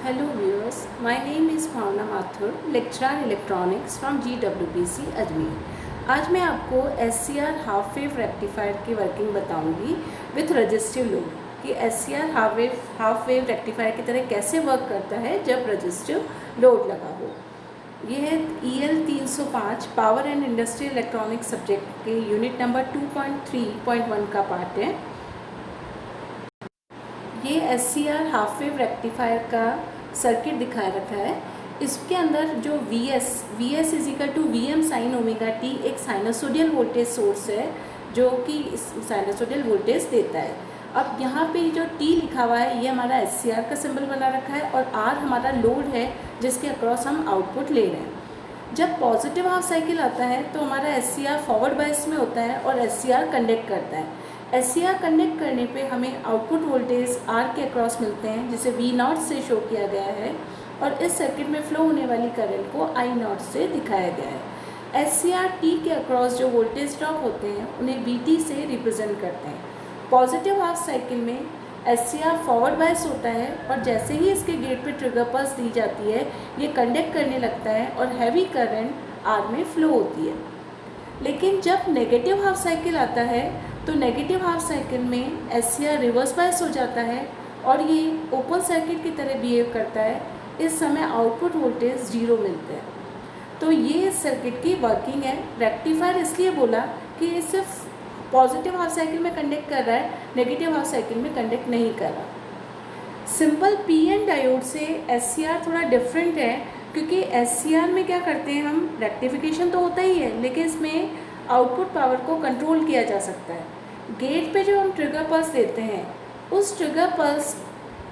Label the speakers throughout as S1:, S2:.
S1: Hello viewers, my name is Bhavna Mathur, lecturer electronics from GWBC Ajmer. आज मैं आपको SCR half wave rectifier की working बताऊंगी with resistive load कि SCR half wave rectifier की तरह कैसे वर्क करता है जब रजिस्टिव लोड लगा हो। ये है EL 305 power and industrial electronics subject के यूनिट नंबर 2.3.1 का पार्ट है। ये SCR हाफ वेव रेक्टिफायर का सर्किट दिखाया रखा है। इसके अंदर जो VS is equal to VM sine omega t एक साइनसोडियल वोल्टेज सोर्स है जो कि इस साइनसोडियल वोल्टेज देता है। अब यहाँ पे जो T लिखा हुआ है ये हमारा SCR का सिंबल बना रखा है और R हमारा लोड है जिसके अक्रॉस हम आउटपुट ले रहे हैं। जब पॉजिटिव हाफ साइकिल आता है तो हमारा SCR फॉरवर्ड बायस में होता है और SCR कंडक्ट करता है। SCR कनेक्ट करने पे हमें आउटपुट वोल्टेज R के अक्रॉस मिलते हैं जिसे V0 से शो किया गया है और इस सर्किट में फ्लो होने वाली करंट को I0 से दिखाया गया है। SCR T के अक्रॉस जो वोल्टेज ड्रॉप होते हैं उन्हें VT से रिप्रेजेंट करते हैं। पॉजिटिव हाफ साइकिल में SCR फॉरवर्ड बायस होता है और जैसे ही इसके गेट पे ट्रिगर पल्स दी जाती है ये कंडक्ट करने लगता है और हैवी करंट R में फ्लो होती है। लेकिन जब नेगेटिव हाफ साइकिल आता है तो नेगेटिव हाफ साइकिल में SCR रिवर्स बायस हो जाता है और ये ओपन सर्किट की तरह बिहेव करता है। इस समय आउटपुट वोल्टेज 0 मिलते हैं। तो ये इस सर्किट की वर्किंग है। रेक्टिफायर इसलिए बोला कि ये सिर्फ पॉजिटिव हाफ साइकिल में कंडक्ट कर रहा है, नेगेटिव हाफ साइकिल में कंडक्ट नहीं कर रहा। सिंपल PN डायोड से SCR थोड़ा डिफरेंट है क्योंकि SCR में क्या करते हैं हम, रेक्टिफिकेशन तो होता ही है लेकिन इसमें आउटपुट पावर को कंट्रोल किया जा सकता है। गेट पे जो हम ट्रिगर पल्स देते हैं उस ट्रिगर पल्स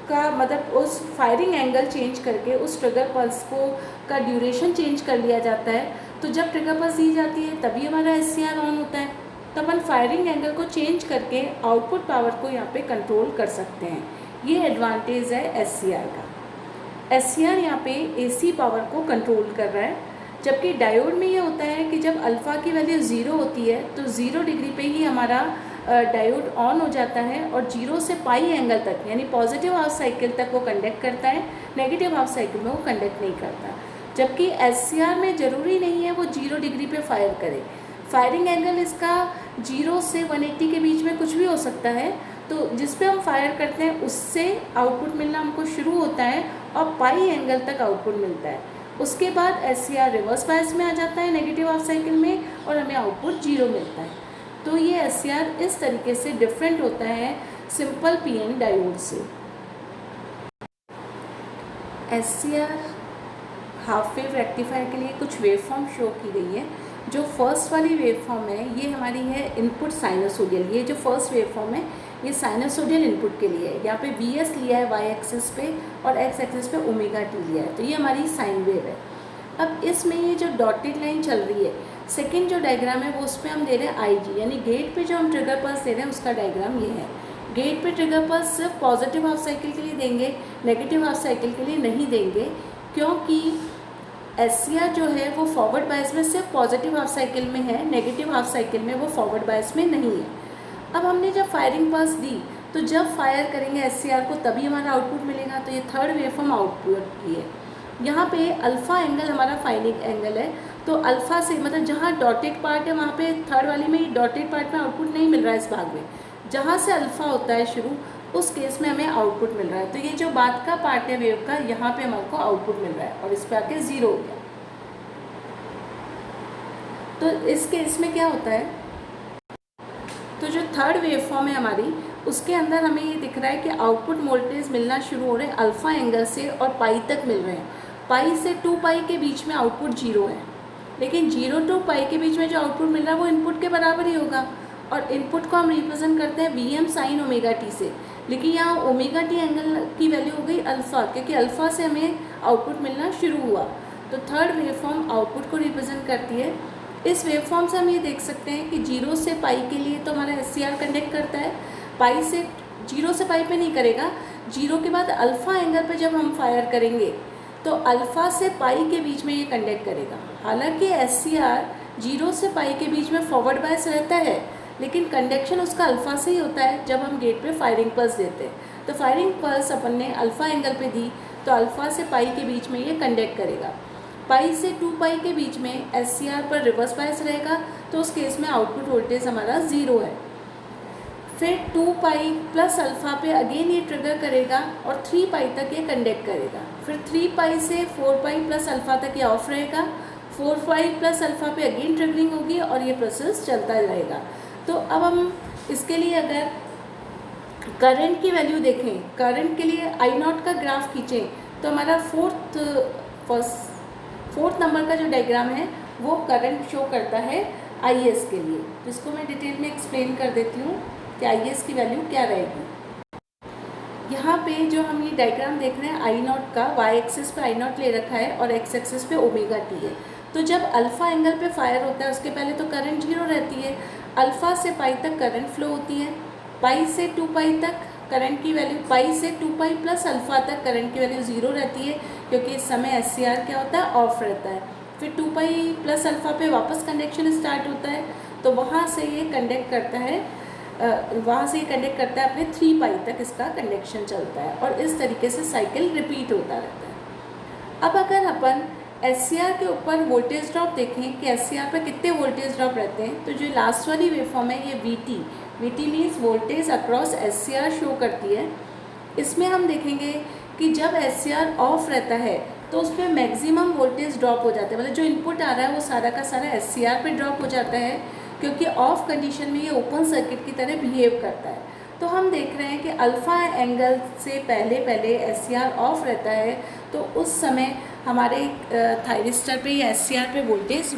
S1: का मतलब उस फायरिंग एंगल चेंज करके उस ट्रिगर पल्स को का ड्यूरेशन चेंज कर लिया जाता है। तो जब ट्रिगर पल्स दी जाती है तभी हमारा SCR ऑन होता है। तब हम फायरिंग एंगल को चेंज करके आउटपुट पावर को यहाँ पे कंट्रोल कर सकते हैं। ये एडवांटेज है SCR का। SCR यहाँ पे AC पावर को कंट्रोल कर रहा है जबकि डायोड में ये होता है कि जब अल्फ़ा की वैल्यू 0 होती है तो 0 डिग्री पे ही हमारा डायोड ऑन हो जाता है और 0 से पाई एंगल तक यानी पॉजिटिव हाफ साइकिल तक वो कंडक्ट करता है, नेगेटिव हाफ साइकिल में वो कंडक्ट नहीं करता। जबकि SCR में ज़रूरी नहीं है वो 0 डिग्री पे फायर करे। फायरिंग एंगल इसका 0 से 180 के बीच में कुछ भी हो सकता है। तो जिस पे हम फायर करते हैं उससे आउटपुट मिलना हमको शुरू होता है और पाई एंगल तक आउटपुट मिलता है। उसके बाद SCR रिवर्स बायस में आ जाता है नेगेटिव हाफ साइकिल में और हमें आउटपुट 0 मिलता है। तो ये SCR इस तरीके से डिफरेंट होता है सिंपल PN डायोड से। SCR हाफ वेव रेक्टिफायर के लिए कुछ वेव फॉर्म शो की गई है। जो फर्स्ट वाली वेव फॉर्म है ये हमारी है इनपुट साइनसोडियल। ये जो फर्स्ट वेव फॉर्म है ये साइनसोडियल इनपुट के लिए है। यहाँ पे VS लिया है y एक्सिस पे और x एक्सिस पे ओमेगा t लिया है। तो ये हमारी साइन वेव है। अब इसमें ये जो डॉटेड लाइन चल रही है, सेकेंड जो डायग्राम है वो उस पर हम दे रहे हैं IG यानी गेट पे जो हम ट्रिगर पल्स दे रहे हैं उसका डायग्राम ये है। गेट पे ट्रिगर पल्स सिर्फ पॉजिटिव हाफ साइकिल के लिए देंगे, नेगेटिव हाफ साइकिल के लिए नहीं देंगे क्योंकि SCR जो है वो फॉरवर्ड बायस में सिर्फ पॉजिटिव हाफ साइकिल में है, नेगेटिव हाफ साइकिल में वो फॉरवर्ड बायस में नहीं है। अब हमने जब फायरिंग पल्स दी तो जब फायर करेंगे SCR को तभी हमारा आउटपुट मिलेगा। तो ये थर्ड वेवफॉर्म आउटपुट की है। यहाँ पे अल्फ़ा एंगल हमारा फायरिंग एंगल है। तो अल्फ़ा से मतलब जहाँ डॉटेड पार्ट है वहाँ पे थर्ड वाली में डॉटेड पार्ट में आउटपुट नहीं मिल रहा है। इस भाग में जहाँ से अल्फ़ा होता है शुरू उस केस में हमें आउटपुट मिल रहा है। तो ये जो बाद का पार्ट है वेव का यहाँ पे हमारे को आउटपुट मिल रहा है और इस पर आके 0 हो गया। तो इस केस में क्या होता है, तो जो थर्ड वेव फॉर्म है हमारी उसके अंदर हमें ये दिख रहा है कि आउटपुट वोल्टेज मिलना शुरू हो रहे हैं अल्फ़ा एंगल से और पाई तक मिल रहे हैं। पाई से 2 पाई के बीच में आउटपुट 0 है लेकिन 0 to पाई के बीच में जो आउटपुट मिल रहा है वो इनपुट के बराबर ही होगा और इनपुट को हम रिप्रेजेंट करते हैं VM साइन ओमेगा टी से। लेकिन यहाँ ओमेगा टी एंगल की वैल्यू हो गई अल्फ़ा क्योंकि अल्फ़ा से हमें आउटपुट मिलना शुरू हुआ। तो थर्ड वेव फॉर्म आउटपुट को रिप्रेजेंट करती है। इस वेव फॉर्म से हम ये देख सकते हैं कि 0 से पाई के लिए तो हमारा SCR कंडक्ट करता है, पाई से 0 से पाई पे नहीं करेगा। 0 के बाद अल्फ़ा एंगल पे जब हम फायर करेंगे तो अल्फ़ा से पाई के बीच में ये कंडक्ट करेगा। हालांकि SCR 0 से पाई के बीच में फॉरवर्ड बायस रहता है लेकिन कंडक्शन उसका अल्फ़ा से ही होता है जब हम गेट पे फायरिंग पल्स देते हैं। तो फायरिंग पल्स अपन ने अल्फ़ा एंगल पे दी तो अल्फ़ा से पाई के बीच में ये कंडक्ट करेगा। पाई से 2 पाई के बीच में SCR पर रिवर्स बायस रहेगा, तो उस केस में आउटपुट वोल्टेज हमारा 0 है। फिर 2 पाई प्लस अल्फ़ा पे अगेन ये ट्रिगर करेगा और 3 पाई तक ये कंडक्ट करेगा। फिर 3 पाई से 4 पाई प्लस अल्फ़ा तक ये ऑफ रहेगा, 4 पाई प्लस अल्फ़ा पे अगेन ट्रिगरिंग होगी और ये प्रोसेस चलता रहेगा। तो अब हम इसके लिए अगर करंट की वैल्यू देखें, करंट के लिए I0 का ग्राफ खींचें, तो हमारा फोर्थ नंबर का जो डायग्राम है वो करंट शो करता है IS के लिए। तो इसको मैं डिटेल में एक्सप्लेन कर देती हूँ कि IS की वैल्यू क्या रहेगी। यहाँ पे जो हम ये डायग्राम देख रहे हैं I0 का, y एक्सिस पे I0 ले रखा है और x एक्सिस पे ओमेगा t है। तो जब अल्फ़ा एंगल पे फायर होता है उसके पहले तो करंट 0 रहती है। अल्फ़ा से पाई तक करंट फ्लो होती है, पाई से 2 पाई तक करंट की वैल्यू, पाई से 2 पाई प्लस अल्फ़ा तक करंट की वैल्यू 0 रहती है, क्योंकि इस समय SCR क्या होता है, ऑफ रहता है। फिर 2 पाई प्लस अल्फ़ा पे वापस कंडक्शन स्टार्ट होता है, तो वहाँ से ये कंडक्ट करता है अपने 3 पाई तक इसका कंडक्शन चलता है और इस तरीके से साइकिल रिपीट होता रहता है। अब अगर अपन SCR के ऊपर वोल्टेज ड्रॉप देखें कि SCR पर कितने वोल्टेज ड्रॉप रहते हैं, तो जो लास्ट वाली वेवफॉर्म है ये VT means voltage across SCR show करती है। इसमें हम देखेंगे कि जब SCR ऑफ रहता है तो उसमें मैक्सिमम वोल्टेज ड्रॉप हो जाता है, मतलब जो इनपुट आ रहा है वो सारा का सारा SCR पे ड्रॉप हो जाता है, क्योंकि ऑफ कंडीशन में ये ओपन सर्किट की तरह बिहेव करता है। तो हम देख रहे हैं कि अल्फ़ा एंगल से पहले SCR ऑफ रहता है, तो उस समय हमारे थायरिस्टर पे या SCR पे वोल्टेज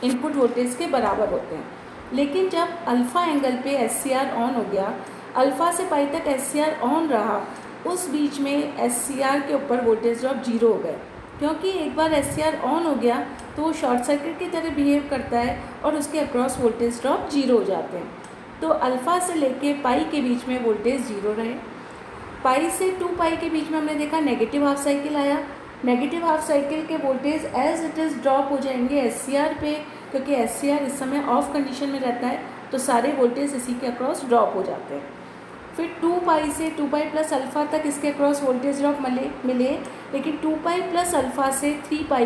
S1: इनपुट वोल्टेज के बराबर होते हैं। लेकिन जब अल्फ़ा एंगल पे SCR ऑन हो गया, अल्फ़ा से पाई तक SCR ऑन रहा, उस बीच में SCR के ऊपर वोल्टेज ड्रॉप 0 हो गए, क्योंकि एक बार SCR ऑन हो गया तो वो शॉर्ट सर्किट की तरह बिहेव करता है और उसके अक्रॉस वोल्टेज ड्रॉप 0 हो जाते हैं। तो अल्फ़ा से लेके पाई के बीच में वोल्टेज 0 रहे। पाई से 2 पाई के बीच में हमने देखा नेगेटिव हाफ साइकिल आया। नेगेटिव हाफ साइकिल के voltage as it is drop हो जाएंगे SCR पे, क्योंकि SCR इस समय ऑफ कंडीशन में रहता है, तो सारे वोल्टेज इसी के अक्रॉस ड्रॉप हो जाते हैं। फिर 2 पाई से 2 पाई प्लस अल्फ़ा तक इसके अक्रॉस वोल्टेज ड्रॉप मिले, लेकिन 2 पाई प्लस अल्फ़ा से 3 पाई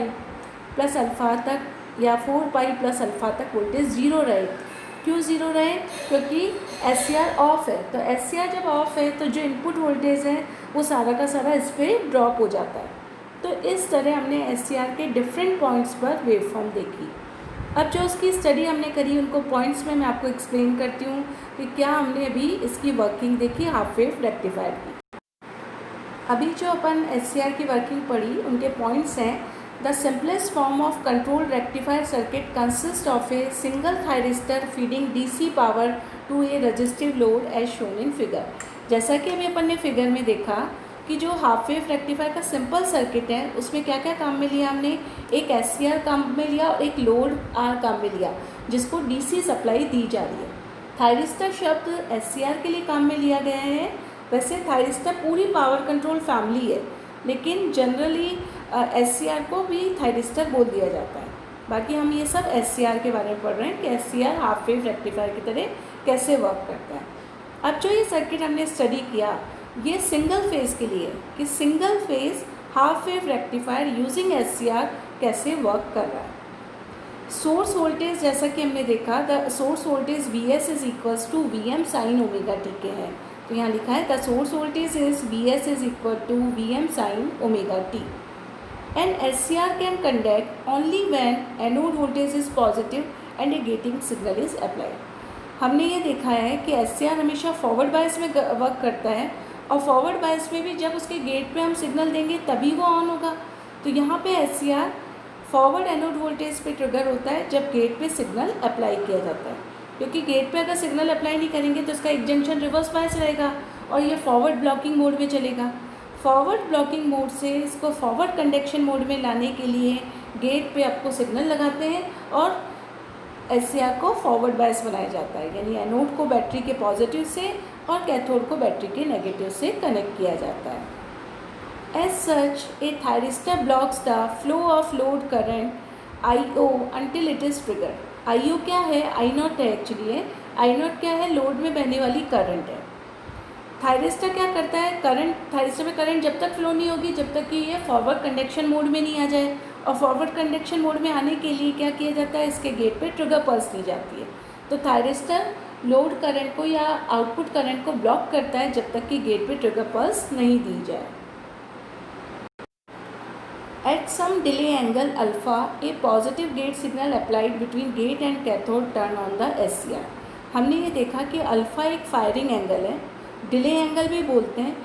S1: प्लस अल्फ़ा तक या 4 पाई प्लस अल्फ़ा तक वोल्टेज 0 रहे। क्यों 0 रहे? क्योंकि SCR ऑफ है। तो SCR जब ऑफ है तो जो इनपुट वोल्टेज है वो सारा का सारा इस पर ड्रॉप हो जाता है। तो इस तरह हमने SCR के डिफरेंट पॉइंट्स पर वेवफॉर्म देखी। अब जो उसकी स्टडी हमने करी उनको पॉइंट्स में मैं आपको एक्सप्लेन करती हूँ कि क्या हमने अभी इसकी वर्किंग देखी हाफ वेव रेक्टिफायर की। अभी जो अपन SCR की वर्किंग पढ़ी उनके पॉइंट्स हैं। The simplest form of control rectifier circuit consist of a single thyristor feeding DC power to a resistive load as shown in figure. जैसा कि अभी अपन ने फिगर में देखा कि जो हाफ वेव रेक्टिफायर का सिंपल सर्किट है उसमें क्या क्या काम में लिया हमने, एक SCR काम में लिया और एक लोड R काम में लिया, जिसको DC सप्लाई दी जा रही है। थायरिस्टर शब्द SCR के लिए काम में लिया गया है। वैसे थायरिस्टर पूरी पावर कंट्रोल फैमिली है, लेकिन जनरली SCR को भी थायरिस्टर बोल दिया जाता है। बाकी हम ये सब SCR के बारे में पढ़ रहे हैं कि SCR हाफ वेव रेक्टिफायर की तरह कैसे वर्क करता है। अब जो ये सर्किट हमने स्टडी किया ये सिंगल फेज़ के लिए, कि single phase half wave rectifier using SCR कैसे वर्क कर रहा है। सोर्स वोल्टेज जैसा कि हमने देखा, the source voltage VS is equals to VM sine omega T के है। तो यहाँ लिखा है the source voltage is VS is equal to VM sine omega T and SCR can conduct only when anode voltage is positive and a gating signal is applied. हमने ये देखा है कि SCR हमेशा फॉरवर्ड बायस में work करता है और फॉरवर्ड बायस में भी जब उसके गेट पे हम सिग्नल देंगे तभी वो ऑन होगा। तो यहाँ पे SCR फॉरवर्ड एनोड वोल्टेज पे ट्रिगर होता है जब गेट पे सिग्नल अप्लाई किया जाता है, क्योंकि गेट पे अगर सिग्नल अप्लाई नहीं करेंगे तो इसका एक जंक्शन रिवर्स बायस रहेगा और ये फॉरवर्ड ब्लॉकिंग मोड में चलेगा। फॉरवर्ड ब्लॉकिंग मोड से इसको फॉरवर्ड कंडक्शन मोड में लाने के लिए गेट पे आपको सिग्नल लगाते हैं और SCR को फॉरवर्ड बायस बनाया जाता है, यानी एनोड को बैटरी के पॉजिटिव से और कैथोड को बैटरी के नेगेटिव से कनेक्ट किया जाता है। As such, a thyristor blocks the flow of load current I/O until it is triggered. I/O क्या है? I0 है एक्चुअली है। I0 क्या है? लोड में बहने वाली करंट है। थायरिस्टर क्या करता है, करंट, थायरिस्टर में करंट जब तक फ्लो नहीं होगी जब तक कि ये फॉरवर्ड कंडक्शन मोड में नहीं आ जाए, और फॉरवर्ड कंडक्शन मोड में आने के लिए क्या किया जाता है, इसके गेट पे ट्रिगर पल्स दी जाती है। तो थायरिस्टर लोड करंट को या आउटपुट करंट को ब्लॉक करता है जब तक कि गेट पे ट्रिगर पल्स नहीं दी जाए। At some delay angle alpha a positive gate signal applied between gate and cathode turn on the SCR। हमने ये देखा कि अल्फ़ा एक फायरिंग एंगल है, डिले एंगल भी बोलते हैं।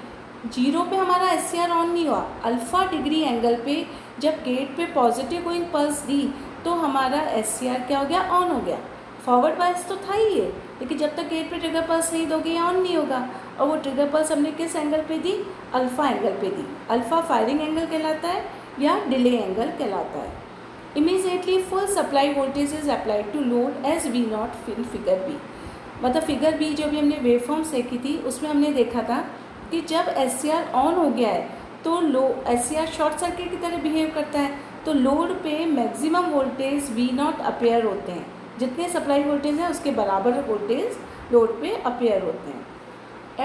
S1: जीरो पे हमारा SCR ऑन नहीं हुआ, अल्फ़ा डिग्री एंगल पे जब गेट पे पॉजिटिव गोइंग पल्स दी तो हमारा SCR क्या हो गया, ऑन हो गया। फॉरवर्ड बायस तो था ही ये, लेकिन जब तक गेट पे ट्रिगर पल्स नहीं दोगे ये ऑन नहीं होगा। और वो ट्रिगर पल्स हमने किस एंगल पे दी, अल्फ़ा एंगल पे दी। अल्फ़ा फायरिंग एंगल कहलाता है या डिले एंगल कहलाता है। Immediately full supply voltage is applied to load as V0 in figure B. मतलब फिगर बी जो भी हमने वेवफॉर्म देखी थी उसमें हमने देखा था कि जब SCR ऑन हो गया है तो SCR शॉर्ट सर्किट की तरह बिहेव करता है, तो लोड पे मैक्सिमम वोल्टेज V0 अपेयर होते हैं, जितने सप्लाई वोल्टेज है उसके बराबर वोल्टेज लोड पे अपेयर होते हैं।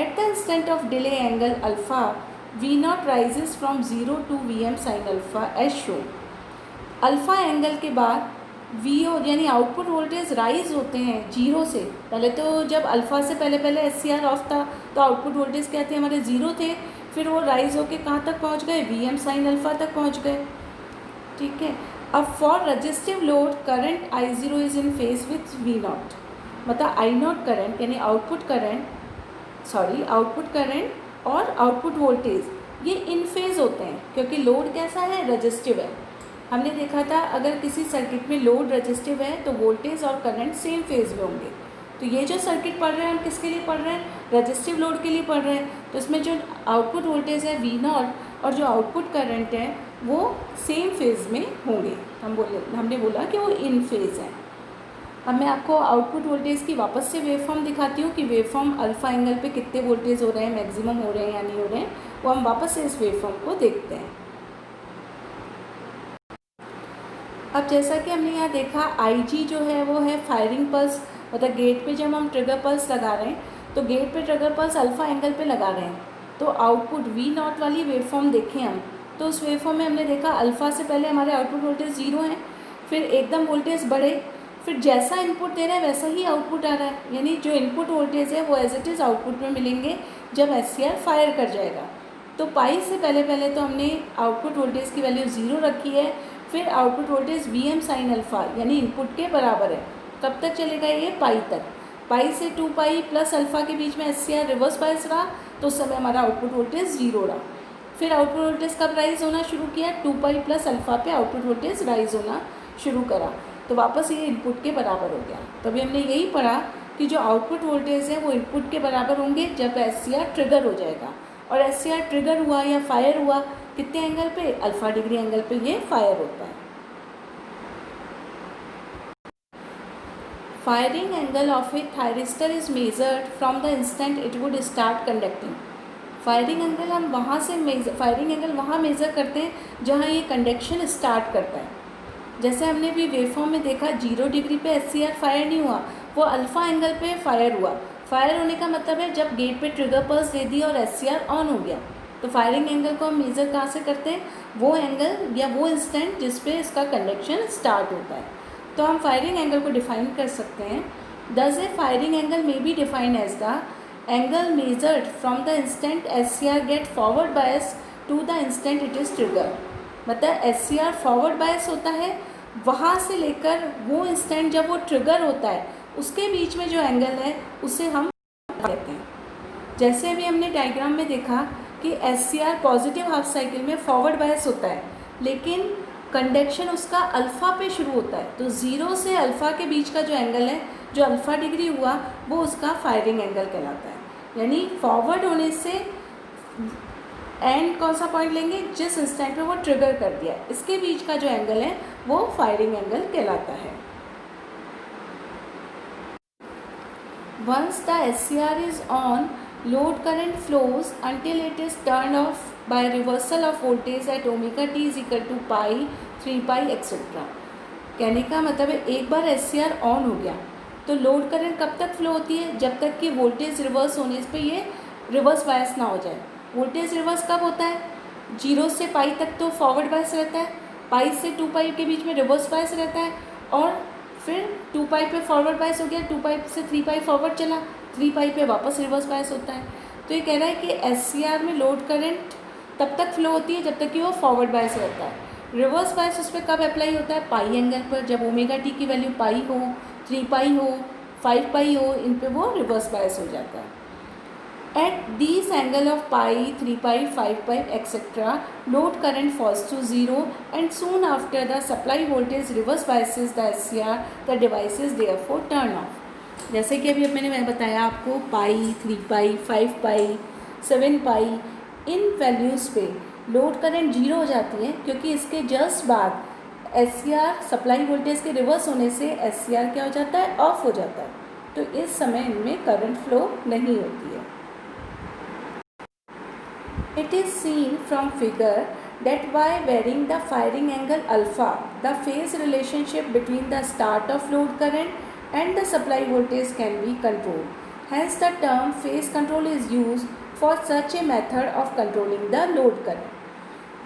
S1: At the instant of delay angle alpha V0 rises from 0 to Vm sin alpha as shown। Alpha angle के बाद VO यानी आउटपुट वोल्टेज राइज होते हैं जीरो से। पहले तो जब अल्फ़ा से पहले SCR ऑफ था तो आउटपुट वोल्टेज क्या थे, हमारे ज़ीरो थे, फिर वो राइज होके कहाँ तक पहुँच गए, Vm sin अल्फ़ा तक पहुँच गए। ठीक है। अब for resistive load current I0 is in phase with V0। मतलब I0 करंट यानी आउटपुट करंट और आउटपुट वोल्टेज ये इन फेज होते हैं, क्योंकि लोड कैसा है, रजिस्टिव है। हमने देखा था अगर किसी सर्किट में लोड रजिस्टिव है तो वोल्टेज और करंट सेम फेज में होंगे। तो ये जो सर्किट पढ़ रहे हैं हम किसके लिए पढ़ रहे हैं, रजिस्टिव लोड के लिए पढ़ रहे हैं। तो इसमें जो आउटपुट वोल्टेज है V0 और जो आउटपुट करंट है वो सेम फेज में होंगे। हमने बोला कि वो इन फेज है। अब मैं आपको आउटपुट वोल्टेज की वापस से वेवफॉर्म दिखाती हूँ कि वेवफॉर्म अल्फ़ा एंगल पे कितने वोल्टेज हो रहे हैं, मैक्सिमम हो रहे हैं या नहीं हो रहे हैं, वो हम वापस से इस वेवफॉर्म को देखते हैं। अब जैसा कि हमने यहाँ देखा IG जो है वो है फायरिंग पल्स, मतलब गेट पे जब हम ट्रिगर पल्स लगा रहे हैं तो गेट पे ट्रिगर पल्स अल्फ़ा एंगल पे लगा रहे हैं। तो आउटपुट V0 वाली वेवफॉर्म देखें हम, तो उस वेवफॉर्म में हमने देखा अल्फ़ा से पहले हमारे आउटपुट वोल्टेज ज़ीरो है, फिर एकदम वोल्टेज बढ़े, फिर जैसा इनपुट दे रहा है वैसा ही आउटपुट आ रहा है। यानी जो इनपुट वोल्टेज है वो एज इट इज़ आउटपुट में मिलेंगे जब SCR फायर कर जाएगा। तो पाई से पहले तो हमने आउटपुट वोल्टेज की वैल्यू ज़ीरो रखी है, फिर output voltage Vm sin alpha यानी इनपुट के बराबर है। कब तक चलेगा ये, पाई तक। पाई से 2 पाई प्लस अल्फ़ा के बीच में SCR रिवर्स बायस रहा तो उस समय हमारा आउटपुट वोल्टेज ज़ीरो रहा। फिर आउटपुट वोल्टेज कब राइज होना शुरू किया, 2 पाई प्लस अल्फ़ा पे आउटपुट वोल्टेज राइज होना शुरू करा, तो वापस ये इनपुट के बराबर हो गया। तभी हमने यही पढ़ा कि जो आउटपुट वोल्टेज है वो इनपुट के बराबर होंगे जब SCR ट्रिगर हो जाएगा। और SCR ट्रिगर हुआ या फायर हुआ कितने एंगल पे, अल्फ़ा डिग्री एंगल पे ये फायर होता है। Firing angle of A thyristor is measured from the instant it would start conducting. Firing angle हम वहाँ से फायरिंग एंगल वहाँ मेज़र करते हैं जहाँ ये कंडक्शन स्टार्ट करता है। जैसे हमने भी वेवफॉर्म में देखा 0 डिग्री पे SCR फायर नहीं हुआ, वो अल्फ़ा एंगल पे फायर हुआ। फायर होने का मतलब है जब गेट पे ट्रिगर पल्स दे दी और SCR ऑन हो गया। तो फायरिंग एंगल को हम मेज़र कहाँ से करते हैं, वो एंगल या वो इंस्टेंट जिस पे इसका कंडक्शन स्टार्ट होता है। तो हम फायरिंग एंगल को डिफाइन कर सकते हैं। Thus a firing angle may be defined as the angle measured from the instant SCR gate forward bias to the instant it is trigger. मतलब SCR फॉरवर्ड बायस होता है, वहाँ से लेकर वो इंस्टेंट जब वो ट्रिगर होता है उसके बीच में जो एंगल है उसे हम कहते हैं। जैसे अभी हमने डायग्राम में देखा कि SCR पॉजिटिव हाफ साइकिल में फॉरवर्ड बायस होता है, लेकिन कंडक्शन उसका अल्फ़ा पे शुरू होता है। तो 0 से अल्फ़ा के बीच का जो एंगल है, जो अल्फ़ा डिग्री हुआ, वो उसका फायरिंग एंगल कहलाता है। यानी फॉरवर्ड होने से एंड कौन सा पॉइंट लेंगे, जिस इंस्टेंट पे वो ट्रिगर कर दिया, इसके बीच का जो एंगल है वो फायरिंग एंगल कहलाता है। Once the SCR is on, load current flows until it is turned off by reversal of voltage at omega t is equal to pi, 3 pi etc। कहने का मतलब है एक बार SCR ऑन हो गया तो लोड करंट कब तक फ्लो होती है, जब तक कि वोल्टेज रिवर्स होने पे ये रिवर्स बायस ना हो जाए। वोल्टेज रिवर्स कब होता है? 0 से पाई तक तो फॉरवर्ड बायस रहता है, पाई से 2 पाई के बीच में रिवर्स बायस रहता है, और फिर 2 पाई पे फॉरवर्ड बायस हो गया, 2 पाई से 3 पाई फॉरवर्ड चला, 3 पाई पे वापस रिवर्स बायस होता है। तो ये कह रहा है कि SCR में लोड करंट तब तक फ्लो होती है जब तक कि वो फॉरवर्ड बायस रहता है। रिवर्स बायस उस पर कब अप्लाई होता है? पाई एंगल पर, जब ओमेगा टी की वैल्यू पाई हो, 3 पाई हो, 5 पाई हो, इन पे वो रिवर्स बायस हो जाता है। At these angle of pi, 3 pi, 5 pi, etc., load current falls to 0 and soon after the supply voltage reverse biases the SCR, the device is therefore turn off. जैसे कि अभी मैंने बताया आपको, पाई, 3 पाई, 5 पाई, 7 पाई, इन वैल्यूज़ पे लोड करंट 0 हो जाती है, क्योंकि इसके जस्ट बाद SCR सप्लाई वोल्टेज के रिवर्स होने से SCR क्या हो जाता है? ऑफ हो जाता है। तो इस समय इनमें करंट फ्लो नहीं होती है। It is seen from figure that by varying the firing angle alpha, the phase relationship between the start of load current and the supply voltage can be controlled. Hence the term phase control is used for such a method of controlling the load current.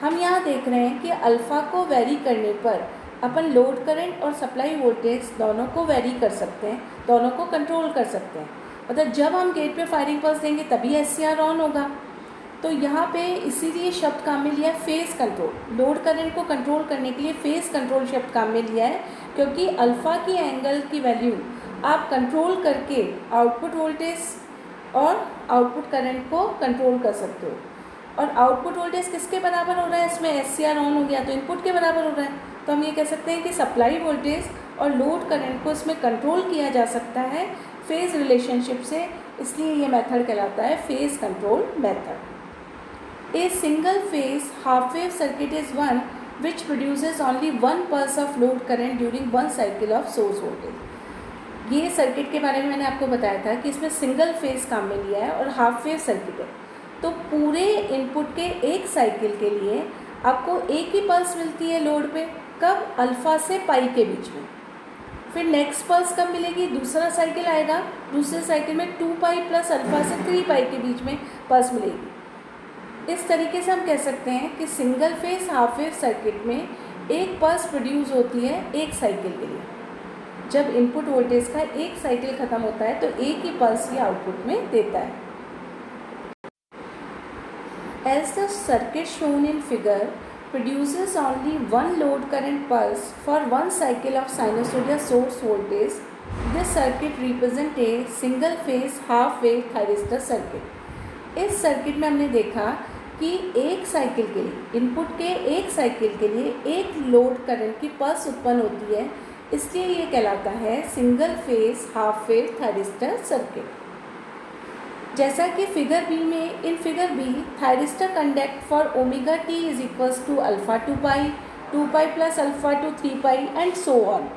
S1: हम यहाँ देख रहे हैं कि alpha को very करने पर अपन load current और सप्लाई वोल्टेज दोनों को वेरी कर सकते हैं, दोनों को कंट्रोल कर सकते हैं। मतलब जब हम गेट पे फायरिंग पल्स देंगे तभी SCR ऑन होगा। तो यहाँ पे इसीलिए शब्द काम में लिया है फेज़ कंट्रोल। लोड करंट को कंट्रोल करने के लिए फेज़ कंट्रोल शब्द काम में लिया है, क्योंकि अल्फ़ा की एंगल की वैल्यू आप कंट्रोल करके आउटपुट वोल्टेज और आउटपुट करंट को कंट्रोल कर सकते हो। और आउटपुट वोल्टेज किसके बराबर हो रहा है? इसमें SCR ऑन हो गया तो इनपुट के बराबर हो रहा है। तो हम ये कह सकते हैं कि सप्लाई वोल्टेज और लोड करंट को इसमें कंट्रोल किया जा सकता है फेज़ रिलेशनशिप से, इसलिए ये मेथड कहलाता है phase control method. A single phase half wave circuit is one which produces only one pulse of load current during one cycle of source voltage। ये सर्किट के बारे में मैंने आपको बताया था कि इसमें सिंगल फेज काम में लिया है और हाफ वेव सर्किट है। तो पूरे इनपुट के एक साइकिल के लिए आपको एक ही पल्स मिलती है लोड पे, कब? अल्फ़ा से पाई के बीच में। फिर नेक्स्ट पल्स कब मिलेगी? दूसरा साइकिल आएगा, दूसरे साइकिल में 2 पाई प्लस अल्फ़ा से 3 पाई के बीच में पल्स मिलेगी। इस तरीके से हम कह सकते हैं कि single phase half wave circuit में एक पल्स प्रोड्यूस होती है एक साइकिल के लिए। जब इनपुट वोल्टेज का एक साइकिल ख़त्म होता है तो एक ही पल्स ही आउटपुट में देता है। As the circuit shown in figure produces only one load current pulse for one cycle of sinusoidal source voltage, this circuit represents a single phase half wave thyristor circuit। इस circuit में हमने देखा कि एक cycle के लिए, input के एक साइकिल के लिए एक लोड करंट की पल्स उत्पन्न होती है, इसलिए ये कहलाता है single phase half wave thyristor circuit. जैसा कि फिगर बी में, in figure B thyristor conduct for omega t is equals to alpha to pi plus alpha to 3 pi and so on.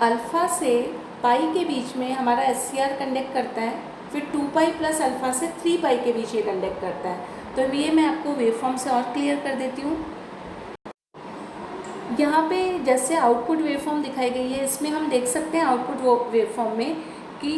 S1: Alpha से पाई के बीच में हमारा SCR conduct करता है, फिर 2 पाई प्लस अल्फ़ा से 3 पाई के बीच ये कंडक्ट करता है। तो ये मैं आपको वेवफॉर्म से और क्लियर कर देती हूँ। यहाँ पे जैसे आउटपुट वेवफॉर्म दिखाई गई है, इसमें हम देख सकते हैं आउटपुट वेवफॉर्म में कि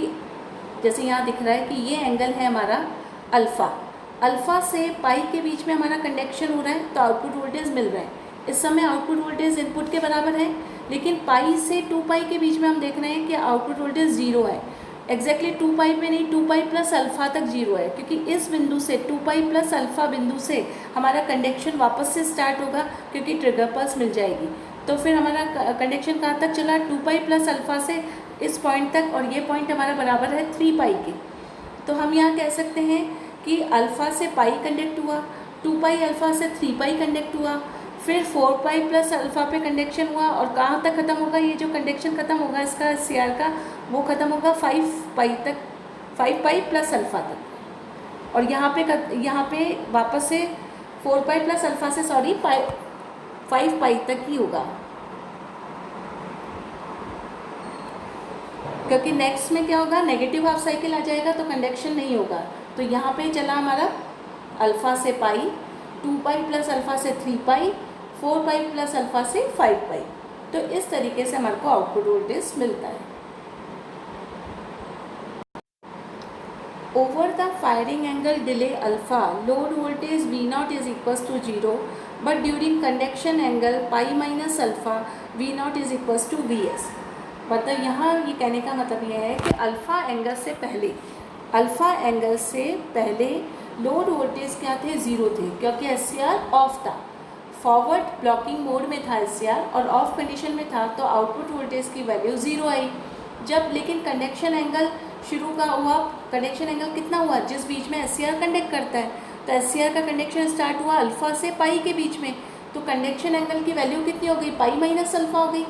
S1: जैसे यहाँ दिख रहा है कि ये एंगल है हमारा अल्फ़ा से पाई के बीच में हमारा कंडक्शन हो रहा है, तो आउटपुट वोल्टेज मिल रहा है। इस समय आउटपुट वोल्टेज इनपुट के बराबर है, लेकिन पाई से 2 पाई के बीच में हम देख रहे हैं कि आउटपुट वोल्टेज 0 है। एग्जैक्टली 2 पाई पे नहीं, 2 पाई प्लस अल्फ़ा तक 0 है, क्योंकि इस बिंदु से 2 पाई प्लस अल्फ़ा बिंदु से हमारा कंडक्शन वापस से स्टार्ट होगा, क्योंकि ट्रिगर पल्स मिल जाएगी। तो फिर हमारा कंडक्शन कहाँ तक चला? 2 पाई प्लस अल्फ़ा से इस पॉइंट तक, और ये पॉइंट हमारा बराबर है 3 पाई के। तो हम यहाँ कह सकते हैं कि अल्फ़ा से पाई कंडक्ट हुआ, 2 पाई अल्फ़ा से 3 पाई कंडक्ट हुआ, फिर 4 पाई प्लस अल्फ़ा पे कंडक्शन हुआ, और कहाँ तक ख़त्म होगा? ये जो कंडक्शन ख़त्म होगा इसका SCR का, वो ख़त्म होगा 5 पाई तक, 5 पाई प्लस अल्फ़ा तक। और यहाँ पे वापस से 4 पाई प्लस अल्फ़ा से 5 पाई तक ही होगा, क्योंकि नेक्स्ट में क्या होगा? नेगेटिव हाफ साइकिल आ जाएगा तो कंडक्शन नहीं होगा। तो यहाँ पे चला हमारा अल्फ़ा से पाई, 2 पाई प्लस अल्फ़ा से 3 पाई, 4 पाई प्लस अल्फ़ा से 5 पाई। तो इस तरीके से हमारे को आउटपुट वोल्टेज मिलता है। Over the firing angle delay alpha load voltage V0 is equals to 0, but during conduction angle pi minus alpha V0 is equals to Vs। मतलब यहाँ ये कहने का मतलब यह है कि अल्फ़ा एंगल से पहले लोड वोल्टेज क्या थे, 0 थे, क्योंकि SCR ऑफ था, फॉरवर्ड ब्लॉकिंग मोड में था SCR और ऑफ कंडीशन में था, तो आउटपुट वोल्टेज की वैल्यू 0 आई। जब लेकिन कंडक्शन एंगल शुरू का हुआ, कंडक्शन एंगल कितना हुआ, जिस बीच में SCR कंडक्ट करता है, तो SCR का कंडक्शन स्टार्ट हुआ अल्फ़ा से पाई के बीच में, तो कंडक्शन एंगल की वैल्यू कितनी हो गई, पाई माइनस अल्फ़ा हो गई।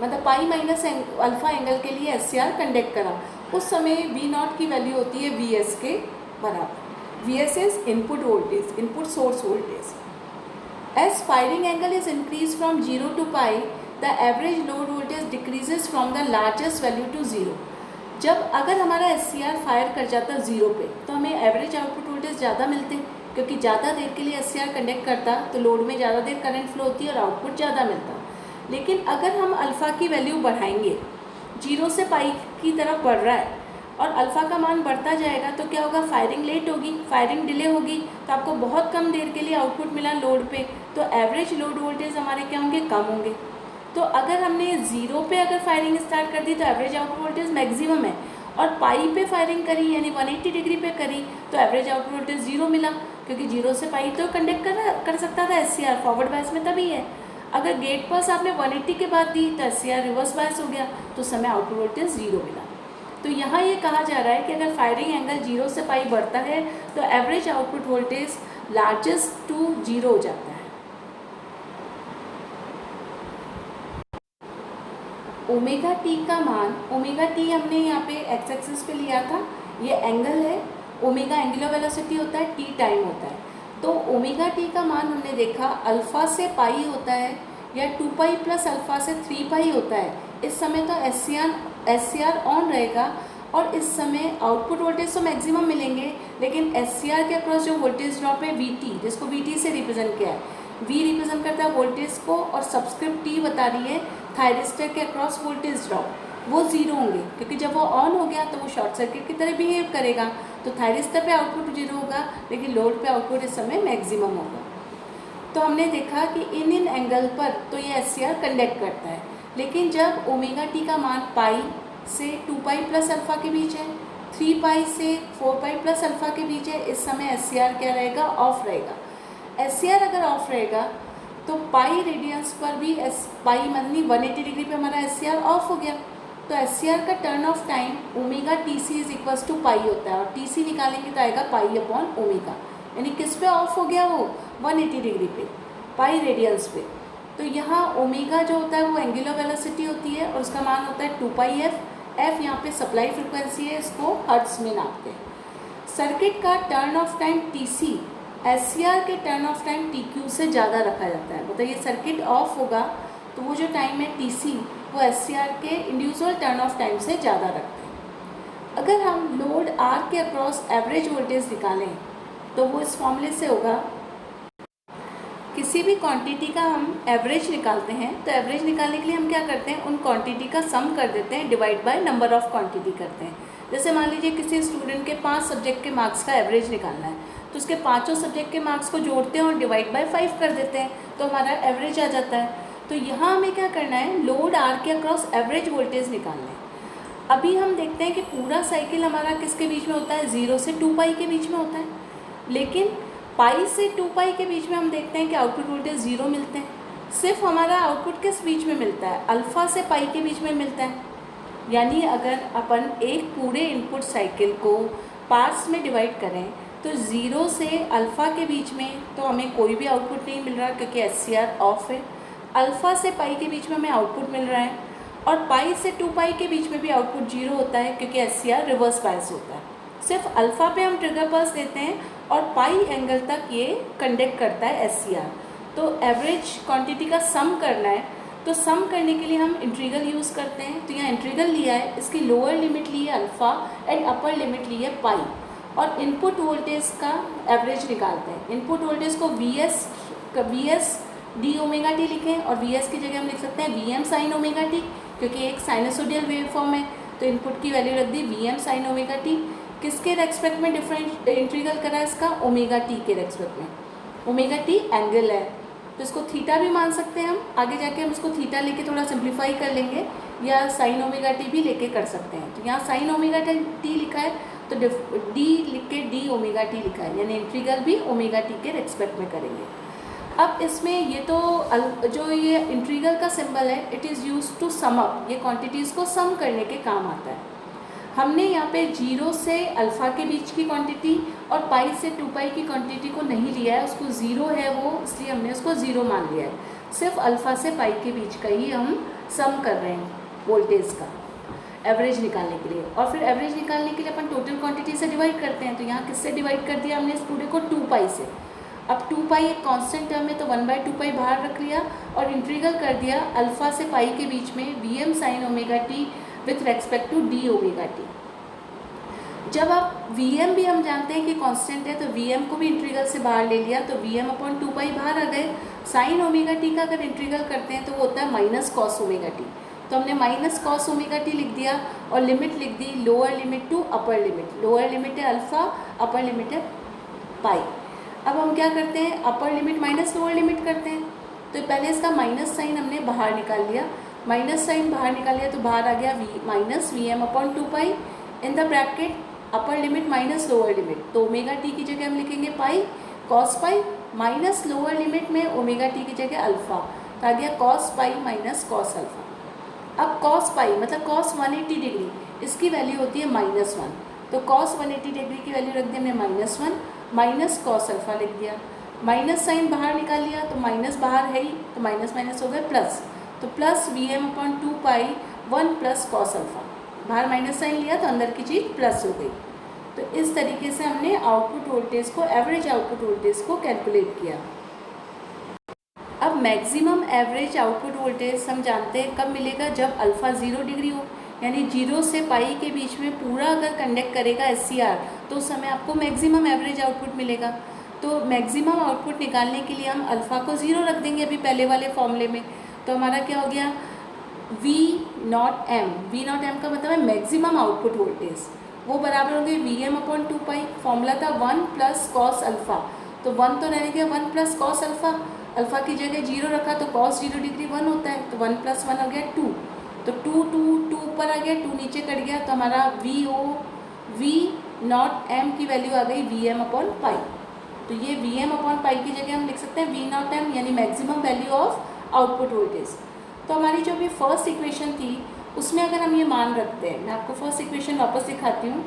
S1: मतलब पाई माइनस अल्फ़ा एंगल के लिए SCR कंडक्ट करा, उस समय V0 की वैल्यू होती है Vs के बराबर। Vs is input voltage, input source voltage. As firing angle is increase from 0 to pi, the average load voltage decreases from the largest value to 0। जब अगर हमारा SCR फायर कर जाता 0 पे, तो हमें एवरेज आउटपुट वोल्टेज ज़्यादा मिलते हैं, क्योंकि ज़्यादा देर के लिए SCR कंडक्ट करता तो लोड में ज़्यादा देर करंट फ्लो होती है और आउटपुट ज़्यादा मिलता। लेकिन अगर हम अल्फ़ा की वैल्यू बढ़ाएंगे, 0 से पाई की तरफ बढ़ रहा है और अल्फ़ा का मान बढ़ता जाएगा, तो क्या होगा, फायरिंग लेट होगी, फायरिंग डिले होगी, तो आपको बहुत कम देर के लिए आउटपुट मिला लोड पे, तो एवरेज लोड वोल्टेज हमारे क्या होंगे, कम होंगे। तो अगर हमने 0 पे अगर फायरिंग स्टार्ट कर दी तो एवरेज आउटपुट वोल्टेज मैक्सिमम है, और पाई पे फायरिंग करी यानी 180 डिग्री पे करी तो एवरेज आउटपुट वोल्टेज 0 मिला, क्योंकि 0 से पाई तो कंडक्ट कर सकता था SCR, फॉरवर्ड बायस में तभी है। अगर गेट पास आपने 180 के बाद दी तो SCR रिवर्स बायस हो गया, तो समय आउटपुट वोल्टेज 0 मिला। तो यहाँ ये कहा जा रहा है कि अगर फायरिंग एंगल 0 से पाई बढ़ता है तो average output voltage largest to 0 हो जाता है। ओमेगा टी का मान, ओमेगा टी हमने यहाँ पे एक्स एक्सिस पे लिया था, ये एंगल है, ओमेगा एंगुलर वेलोसिटी होता है, टी टाइम होता है। तो ओमेगा टी का मान हमने देखा अल्फ़ा से पाई होता है या 2 पाई प्लस अल्फ़ा से 3 पाई होता है। इस समय तो SCR ऑन रहेगा और इस समय आउटपुट वोल्टेज तो मैक्सिमम मिलेंगे, लेकिन SCR के अक्रॉस जो वोल्टेज ड्रॉप है VT, जिसको VT से रिप्रेजेंट किया है, V रिप्रेजेंट करता है वोल्टेज को और सब्सक्रिप्ट T बता रही है थायरिस्टर के अक्रॉस वोल्टेज ड्रॉप, वो 0 होंगे, क्योंकि जब वो ऑन हो गया तो वो शॉर्ट सर्किट की तरह बिहेव करेगा, तो थायरिस्टर पे आउटपुट 0 होगा, लेकिन लोड पे आउटपुट इस समय मैक्सिमम होगा। तो हमने देखा कि इन एंगल पर तो ये SCR कंडक्ट करता है, लेकिन जब ओमेगा टी का मान पाई से 2 पाई प्लस अल्फ़ा के बीच है, 3 पाई से 4 पाई प्लस अल्फ़ा के बीच है, इस समय SCR क्या रहेगा, ऑफ रहेगा। SCR अगर ऑफ रहेगा तो पाई रेडियंस पर भी पाई मतलब 180 डिग्री पे हमारा SCR ऑफ हो गया, तो SCR का turn off time omega TC is equals to pi होता है, और TC निकालेंगे तो आएगा पाई अपॉन ओमेगा, यानी किस पे ऑफ हो गया, वो 180 डिग्री पे, पाई रेडियंस पे। तो यहाँ ओमेगा जो होता है वो एंगुलर वेलोसिटी होती है और उसका मान होता है 2 पाई f यहाँ पे सप्लाई फ्रिक्वेंसी है, इसको हर्ट्ज में नापते हैं। सर्किट का turn off time TC SCR के टर्न ऑफ टाइम TQ से ज़्यादा रखा जाता है, मतलब ये सर्किट ऑफ होगा तो वो जो टाइम है TC वो SCR के इंडिविजुअल टर्न ऑफ टाइम से ज़्यादा रखते हैं। अगर हम लोड R के अक्रॉस एवरेज वोल्टेज निकालें तो वो इस फॉर्मूले से होगा, किसी भी क्वांटिटी का हम एवरेज निकालते हैं तो एवरेज निकालने के लिए हम क्या करते हैं, उन क्वांटिटी का सम कर देते हैं, divide by number of quantity करते हैं। जैसे मान लीजिए किसी स्टूडेंट के 5 सब्जेक्ट के मार्क्स का एवरेज निकालना है, तो उसके 5 सब्जेक्ट के मार्क्स को जोड़ते हैं और डिवाइड बाय 5 कर देते हैं, तो हमारा एवरेज आ जाता है। तो यहाँ हमें क्या करना है, लोड R के अक्रॉस एवरेज वोल्टेज निकालना है। अभी हम देखते हैं कि पूरा साइकिल हमारा किसके बीच में होता है, 0 से 2 पाई के बीच में होता है, लेकिन पाई से 2 पाई के बीच में हम देखते हैं कि आउटपुट वोल्टेज 0 मिलते हैं। सिर्फ हमारा आउटपुट किस बीच में मिलता है, अल्फ़ा से पाई के बीच में मिलता है। यानी अगर अपन एक पूरे इनपुट साइकिल को पार्ट्स में डिवाइड करें तो 0 से अल्फ़ा के बीच में तो हमें कोई भी आउटपुट नहीं मिल रहा, क्योंकि SCR ऑफ है। अल्फ़ा से पाई के बीच में हमें आउटपुट मिल रहा है, और पाई से 2 पाई के बीच में भी आउटपुट 0 होता है, क्योंकि SCR रिवर्स बायस होता है। सिर्फ अल्फ़ा पे हम ट्रिगर पल्स देते हैं और पाई एंगल तक ये कंडक्ट करता है SCR। तो एवरेज क्वांटिटी का सम करना है, तो सम करने के लिए हम इंटीग्रल यूज़ करते हैं। तो यहाँ इंटीग्रल लिया है, इसकी लोअर लिमिट ली है अल्फ़ा एंड अपर लिमिट ली है पाई, और इनपुट वोल्टेज का एवरेज निकालते हैं। इनपुट वोल्टेज को VS डी ओमेगा टी लिखें और वी एस की जगह हम लिख सकते हैं V M sine omega t, क्योंकि एक साइनसोडियल वेव फॉर्म है तो इनपुट की वैल्यू रख दी V M sine omega T. किसके रेस्पेक्ट में डिफरेंट इंटीग्रल करा है इसका, ओमेगा टी के रेस्पेक्ट में। ओमेगा टी एंगल है तो इसको थीटा भी मान सकते हैं हम, आगे जाके हम इसको थीटा लेके थोड़ा सिंप्लीफाई कर लेंगे, या साइन ओमेगा टी भी लेके कर सकते हैं। तो यहाँ साइन ओमेगा टी लिखा है तो डी लिख के डी ओमेगा टी लिखा है, यानी इंटीग्रल भी ओमेगा टी के रेस्पेक्ट में करेंगे। अब इसमें ये तो जो ये इंटीग्रल का सिंबल है it is use to sum up, ये क्वांटिटीज़ को सम करने के काम आता है। हमने यहाँ पे 0 से अल्फ़ा के बीच की क्वांटिटी और पाई से 2 पाई की क्वांटिटी को नहीं लिया है, उसको 0 है वो, इसलिए हमने उसको 0 मान लिया है। सिर्फ अल्फ़ा से पाई के बीच का ही हम सम कर रहे हैं वोल्टेज का एवरेज निकालने के लिए। और फिर एवरेज निकालने के लिए अपन टोटल क्वांटिटी से डिवाइड करते हैं, तो यहाँ किससे डिवाइड कर दिया हमने इस पूरे को 2 पाई से। अब 2 पाई एक कांस्टेंट टर्म है तो 1/2 पाई बाहर रख लिया और इंटीग्रल कर दिया अल्फ़ा से पाई के बीच में V M sine omega T with respect to D omega t. जब आप वी एम भी हम जानते हैं कि कांस्टेंट है तो वी एम को भी इंटीग्रल से बाहर ले लिया तो वी एम अपॉन 2 पाई बाहर आ गए। साइन ओमेगा टी का अगर इंटीग्रल करते हैं तो वो होता है माइनस कॉस ओमेगा टी, तो हमने माइनस कॉस ओमेगा टी लिख दिया और लिमिट लिख दी lower limit to upper limit. Lower limit है अल्फ़ा, अपर लिमिट है पाई। अब हम क्या करते हैं, upper limit minus lower limit करते हैं, तो पहले इसका माइनस साइन हमने बाहर निकाल लिया, माइनस साइन बाहर निकाल लिया तो बाहर आ गया minus V M upon 2 pi in the bracket upper limit minus lower limit, तो ओमेगा टी की जगह हम लिखेंगे pi cos pi minus lower limit में ओमेगा टी की जगह अल्फ़ा, तो आ गया cos pi minus cos alpha. अब कॉस पाई मतलब कॉस 180 डिग्री, इसकी वैल्यू होती है -1, तो कॉस 180 डिग्री की वैल्यू रख दी हमने -1 माइनस कॉस अल्फ़ा लिख दिया। माइनस साइन बाहर निकाल लिया तो माइनस बाहर है ही तो माइनस माइनस हो गए प्लस, तो plus we M upon 2 pi 1 plus cos alpha, बाहर माइनस साइन लिया तो अंदर की चीज़ प्लस हो गई। तो इस तरीके से हमने आउटपुट वोल्टेज को, एवरेज आउटपुट वोल्टेज को कैलकुलेट किया। अब मैक्सिमम एवरेज आउटपुट वोल्टेज हम जानते हैं कब मिलेगा, जब अल्फ़ा 0 डिग्री हो, यानी 0 से पाई के बीच में पूरा अगर कंडक्ट करेगा SCR तो उस समय आपको मैक्सिमम एवरेज आउटपुट मिलेगा। तो मैक्सिमम आउटपुट निकालने के लिए हम अल्फ़ा को 0 रख देंगे अभी पहले वाले फॉर्मूले में, तो हमारा क्या हो गया V not M। V not M का मतलब है मैक्सिमम आउटपुट वोल्टेज, वो बराबर होंगे VM अपॉन 2 पाई। फॉर्मूला था 1 प्लस कॉस अल्फ़ा, तो 1 तो रहने गया 1 प्लस कॉस अल्फ़ा, अल्फ़ा की जगह 0 रखा तो कॉस 0 डिग्री 1 होता है, तो 1 प्लस 1 हो गया 2, तो 2 ऊपर आ गया 2 नीचे कट गया, तो हमारा V नॉट M की वैल्यू आ गई VM अपॉन पाई। तो ये VM अपॉन पाई की जगह हम लिख सकते हैं V नॉट M, यानी maximum value of output voltage. तो हमारी जो भी फर्स्ट इक्वेशन थी उसमें अगर हम ये मान रखते हैं, मैं आपको फर्स्ट इक्वेशन वापस दिखाती हूँ।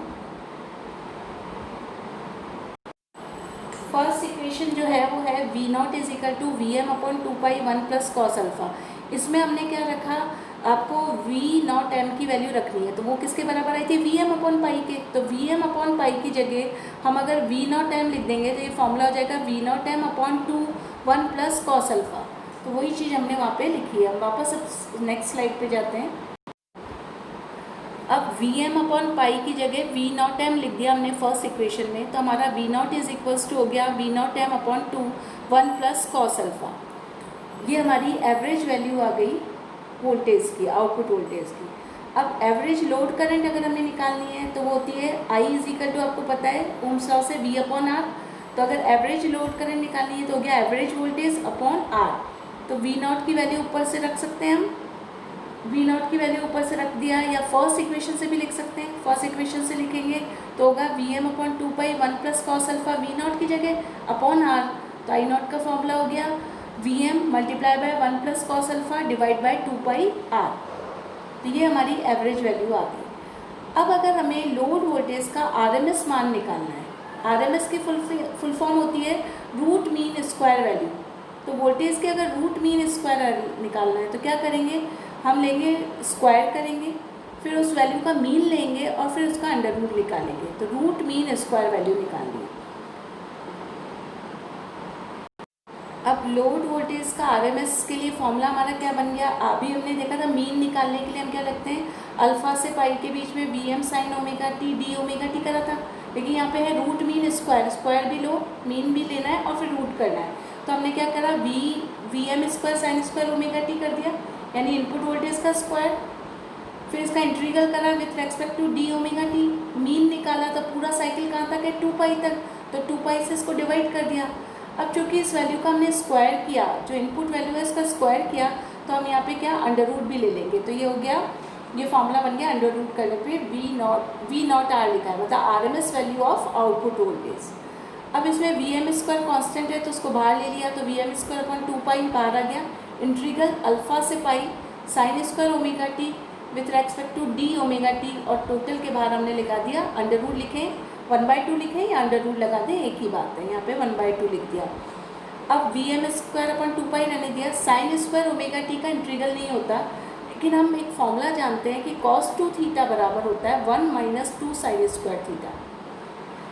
S1: फर्स्ट इक्वेशन जो है वो है V not is equal to V M upon 2 pi 1 plus cos alpha. इसमें हमने क्या रखा, आपको V नॉट M की वैल्यू रखनी है, तो वो किसके बराबर आई थी VM अपॉन पाई के, तो VM अपॉन पाई की जगह हम अगर V नॉट M लिख देंगे तो ये फॉर्मूला हो जाएगा V not M upon 1 plus cos alpha. तो वही चीज़ हमने वहाँ पे लिखी है। हम वापस अब नेक्स्ट स्लाइड पे जाते हैं। अब VM अपॉन पाई की जगह V नॉट M लिख दिया हमने फर्स्ट इक्वेशन में, तो हमारा V not is equals to हो गया V not M upon 1 plus cos alpha. ये हमारी एवरेज वैल्यू आ गई वोल्टेज की, आउटपुट वोल्टेज की। अब एवरेज लोड करंट अगर हमें निकालनी है तो वो होती है I इज इक्वल टू, आपको पता है ओम्स लॉ से V अपॉन R। तो अगर एवरेज लोड करंट निकालनी है तो हो गया एवरेज वोल्टेज अपॉन R। तो V नॉट की वैल्यू ऊपर से रख सकते हैं हम, V नॉट की वैल्यू ऊपर से रख दिया, या फर्स्ट इक्वेशन से भी लिख सकते हैं। फर्स्ट इक्वेशन से लिखेंगे तो होगा VM upon 2 pi 1 plus cos alpha V not की जगह अपॉन R। तो I नॉट का फॉर्मूला हो गया VM multiply by 1 plus cos alpha divide by 2 pi R। तो ये हमारी एवरेज वैल्यू आ गई। अब अगर हमें लोड वोल्टेज का RMS मान निकालना है, RMS की फुल फॉर्म होती है रूट मीन स्क्वायर वैल्यू। तो वोल्टेज के अगर रूट मीन स्क्वायर निकालना है तो क्या करेंगे, हम लेंगे स्क्वायर करेंगे, फिर उस वैल्यू का मीन लेंगे और फिर उसका अंडर रूट निकालेंगे। तो रूट मीन स्क्वायर वैल्यू निकालनी है। अब लोड वोल्टेज का RMS के लिए फॉर्मूला हमारा क्या बन गया, अभी हमने देखा था मीन निकालने के लिए हम क्या लगते हैं, अल्फ़ा से पाई के बीच में VM sine omega T D omega T करा था, लेकिन यहाँ पे है रूट मीन स्क्वायर, स्क्वायर भी लो मीन भी लेना है और फिर रूट करना है। तो हमने क्या करा VM square sine square omega T कर दिया, यानी इनपुट वोल्टेज का स्क्वायर। फिर इसका इंटीग्रल करा with respect to D omega T, mean निकाला तो पूरा साइकिल कहाँ तक है 2 पाई तक, तो 2 पाई से इसको डिवाइड कर दिया। अब चूंकि इस वैल्यू का हमने स्क्वायर किया, जो इनपुट वैल्यू है इसका स्क्वायर किया, तो हम यहाँ पे क्या अंडर रूट भी ले लेंगे, तो ये हो गया, ये फॉर्मूला बन गया अंडर रूट करने पे वी नॉट आर लिखा है, मतलब RMS value of output voltage. अब इसमें VM स्क्वायर कॉन्स्टेंट है तो उसको बाहर ले लिया, तो VM स्क्वायर अपॉन 2 पाई बाहर आ गया, इंटीग्रल अल्फा से pi sine square omega T with respect to D omega T, और टोटल के बाहर हमने लगा दिया अंडर रूट, लिखें 1/2 लिखें या अंडर रूट लगा दें, एक ही बात है, यहाँ पे 1/2 लिख दिया। अब VM स्क्वायर अपन 2 पाई रहने दिया, साइन स्क्वायर ओमेगा टी का इंटीग्रल नहीं होता, लेकिन हम एक फॉर्मूला जानते हैं कि cos 2 थीटा बराबर होता है 1 - 2 साइन स्क्वायर थीटा।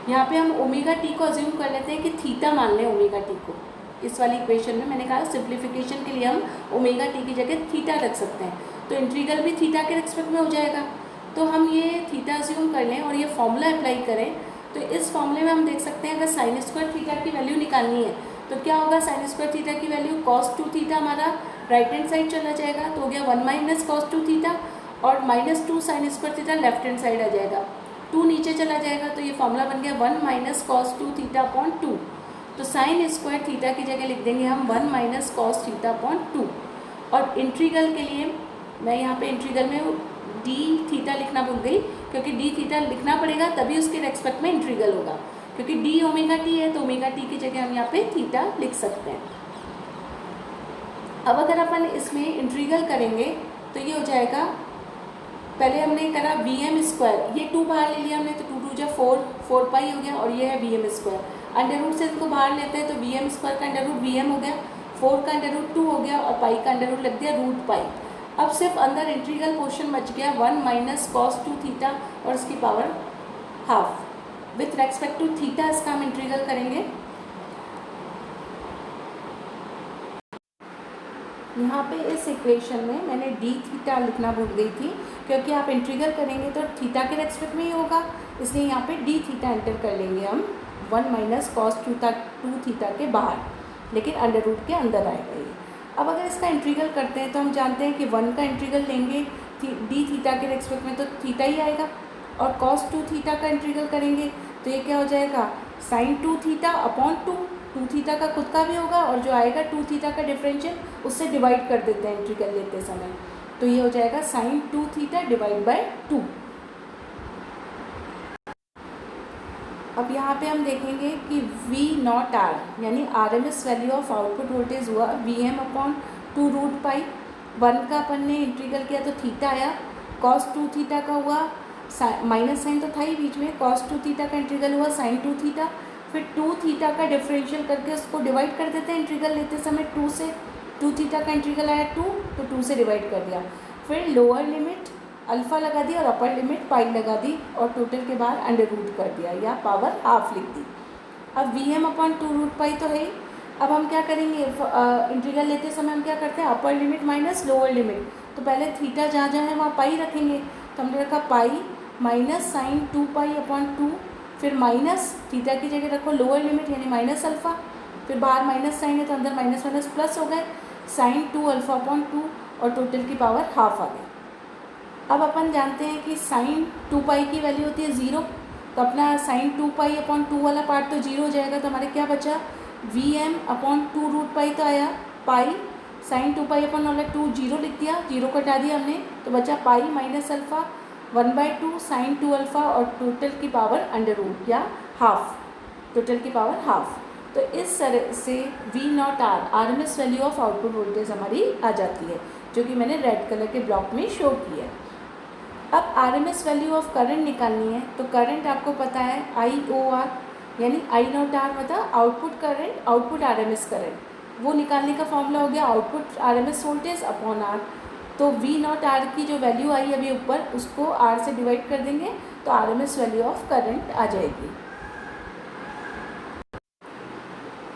S1: यहाँ पे हम ओमेगा टी को अज्यूम कर लेते हैं कि थीटा मान लें ओमेगा टी को, इस वाली इक्वेशन में मैंने कहा सिंप्लीफिकेशन के लिए हम ओमेगा टी की जगह थीटा रख सकते हैं, तो इंटीग्रल भी थीटा के रिस्पेक्ट में हो जाएगा। तो हम ये थीटा अज्यूम कर लें और ये फॉर्मूला अप्लाई करें, तो इस फॉर्मूले में हम देख सकते हैं अगर साइन स्क्वायर थीटा की वैल्यू निकालनी है तो क्या होगा, साइन स्क्वायर थीटा की वैल्यू cos 2 थीटा हमारा राइट हैंड साइड चला जाएगा, तो हो गया 1 - cos 2 थीटा, और -2 sine square theta left hand side आ जाएगा, 2 नीचे चला जाएगा, तो ये फॉर्मूला बन गया 1 - cos 2 थीटा अपॉन 2। तो साइन स्क्वायर थीटा की जगह लिख देंगे हम 1 - cos थीटा अपॉन 2। और इंटीग्रल के लिए मैं यहाँ पे इंटीग्रल में डी थीटा लिखना भूल गई, क्योंकि डी थीटा लिखना पड़ेगा तभी उसके रेस्पेक्ट में इंटीग्रल होगा, क्योंकि डी ओमेगा टी है तो ओमेगा टी की जगह हम यहाँ पे थीटा लिख सकते हैं। अब अगर अपन इसमें इंटीग्रल करेंगे तो ये हो जाएगा, पहले हमने करा VM स्क्वायर, ये 2 बाहर ले लिया हमने, तो 2 × 2 = 4 पाई हो गया, और ये है VM स्क्वायर, अंडर रूट से इनको बाहर लेते हैं तो VM स्क्वायर का अंडर रूट VM हो गया, 4 का अंडर रूट 2 हो गया, और पाई का अंडर रूट लग दिया रूट पाई। अब सिर्फ अंदर इंटीग्रल पोर्शन बच गया 1 - cos 2 थीटा और इसकी power half, with respect to theta इसका हम इंटीग्रल करेंगे। यहाँ पे इस इक्वेशन में मैंने डी थीटा लिखना भूल गई थी, क्योंकि आप इंटीग्रल करेंगे तो थीटा के रेस्पेक्ट में ही होगा, इसलिए यहाँ पे डी थीटा एंटर कर लेंगे हम 1 - cos 2 थीटा के बाहर, लेकिन अंडर रूट के अंदर आएगा ये। अब अगर इसका इंटीग्रल करते हैं तो हम जानते हैं कि 1 का इंटीग्रल लेंगे डी थीटा के रेस्पेक्ट में तो थीटा ही आएगा, और cos 2 थीटा का इंटीग्रल करेंगे तो ये क्या हो जाएगा, sin 2 थीटा अपॉन 2 थीटा का खुद का भी होगा, और जो आएगा 2 थीटा का डिफरेंशियल उससे डिवाइड कर देते हैं इंटीग्रल लेते समय, तो ये हो जाएगा sin 2 थीटा डिवाइड बाय 2। अब यहाँ पे हम देखेंगे कि V0R यानी RMS value of output voltage हुआ VM अपॉन 2 रूट पाई, 1 का अपन ने इंटीग्रल किया तो थीटा आया, cos 2 थीटा का हुआ, माइनस साइन तो था ही बीच में, cos 2 थीटा का इंटीग्रल हुआ sin 2 थीटा, फिर 2 थीटा का डिफरेंशियल करके उसको डिवाइड कर देते हैं इंटीग्रल लेते समय 2 से, 2 थीटा का इंटीग्रल आया 2 तो 2 से डिवाइड कर दिया, फिर लोअर लिमिट अल्फ़ा लगा दी और अपर लिमिट पाई लगा दी, और टोटल के बाहर अंडर रूट कर दिया या पावर हाफ लिख दी। अब VM अपॉन 2 रूट पाई तो है ही, अब हम क्या करेंगे, इंटीग्रल लेते समय हम क्या करते हैं, upper limit minus lower limit, तो पहले थीटा जहाँ जहाँ है वहाँ पाई रखेंगे, तो हमने रखा pi minus sine 2 pi upon 2, फिर माइनस थीटा की जगह रखो लोअर लिमिट यानी माइनस अल्फ़ा, फिर बाहर माइनस साइन है तो अंदर माइनस माइनस प्लस हो गए, साइन 2 अल्फ़ा अपॉन 2, और टोटल की पावर हाफ आ गई। अब अपन जानते हैं कि साइन 2 पाई की वैल्यू होती है 0, तो अपना साइन 2 पाई अपॉन 2 वाला पार्ट तो 0 हो जाएगा, तो हमारे क्या बचा, VM अपॉन 2 रूट पाई तो आया, पाई साइन 2 पाई अपॉन वाला 2 0 लिख दिया, 0 कटा दिया हमने, तो बचा pi minus alpha 1/2 sine 2 alpha, और टोटल की पावर अंडर रूट या हाफ, टोटल की पावर हाफ। तो इस तरह से V0R RMS value of output voltage हमारी आ जाती है, जो कि मैंने रेड कलर के ब्लॉक में शो की है। अब RMS वैल्यू ऑफ करंट निकालनी है, तो करंट आपको पता है IOR यानी I0R मतलब output current, output RMS current, वो निकालने का फॉर्मूला हो गया output RMS voltage upon R। तो V0R की जो वैल्यू आई अभी ऊपर उसको R से डिवाइड कर देंगे तो RMS वैल्यू ऑफ करंट आ जाएगी।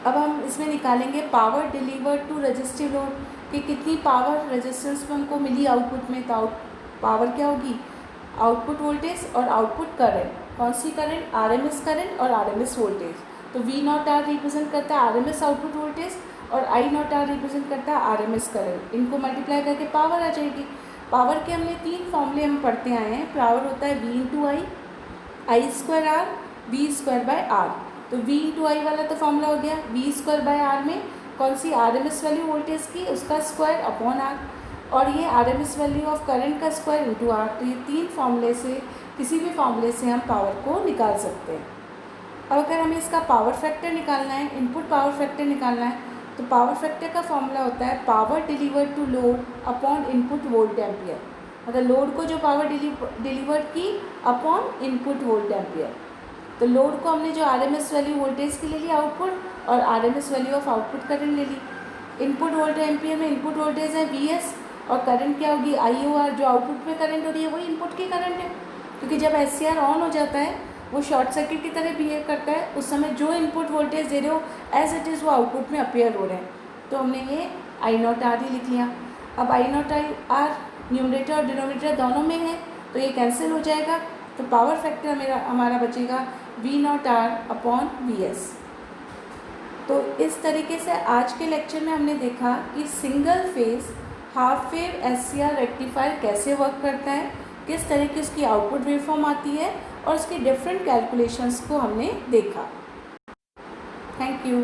S1: अब हम इसमें निकालेंगे power deliver to resistive load कि कितनी पावर रेजिस्टेंस में हमको मिली आउटपुट में, तो पावर क्या होगी, आउटपुट वोल्टेज और आउटपुट करंट, कौन सी करंट, RMS करंट और RMS वोल्टेज। तो V0R रिप्रेजेंट करता है RMS आउटपुट वोल्टेज और आई नॉट आर रिप्रेजेंट करता है आरएमएस करंट। इनको मल्टीप्लाई करके पावर आ जाएगी। पावर के हमने 3 फॉर्मूले हम पढ़ते आए हैं। पावर होता है V into I square R, V square by R. तो V इंटू आई वाला तो फॉर्मूला हो गया। V स्क्वायर बाय आर में कौन सी आरएमएस वैल्यू वोल्टेज की, उसका स्क्वायर अपॉन आर, और ये आरएमएस वैल्यू ऑफ करंट का स्क्वायर इंटू आर। तो ये 3 फॉर्मूले से, किसी भी फॉर्मूले से हम पावर को निकाल सकते हैं। अब अगर हमें इसका पावर फैक्टर निकालना है, इनपुट पावर फैक्टर निकालना है, तो पावर फैक्टर का फॉर्मूला होता है power delivered to load upon input volt ampere. मतलब लोड को जो पावर डिलीवर्ड की अपॉन इनपुट वोल्ट एम्पियर। तो लोड को हमने जो आरएमएस वैल्यू वोल्टेज की ले ली आउटपुट, और RMS value of output current ले ली। इनपुट वोल्ट एम्पियर में इनपुट वोल्टेज है Vs, और करंट क्या होगी IOR, जो आउटपुट में करंट हो रही है वही इनपुट की करंट है। क्योंकि जब SCR ऑन हो जाता है वो शॉर्ट सर्किट की तरह बिहेव करता है, उस समय जो इनपुट वोल्टेज दे रहे हो एज इट इज़ वो आउटपुट में अपीयर हो रहे हैं। तो हमने ये आई नॉट आर ही लिख लिया। अब आई नॉट आर न्यूमरेटर और डिनोमिनेटर दोनों में है, तो ये कैंसिल हो जाएगा। तो पावर फैक्टर हमारा बचेगा V not R upon VS। तो इस तरीके से आज के लेक्चर में हमने देखा कि single phase half wave SCR rectifier कैसे वर्क करता है, किस तरह की उसकी आउटपुट वेवफॉर्म आती है, और उसकी डिफरेंट कैलकुलेशंस को हमने देखा। Thank you.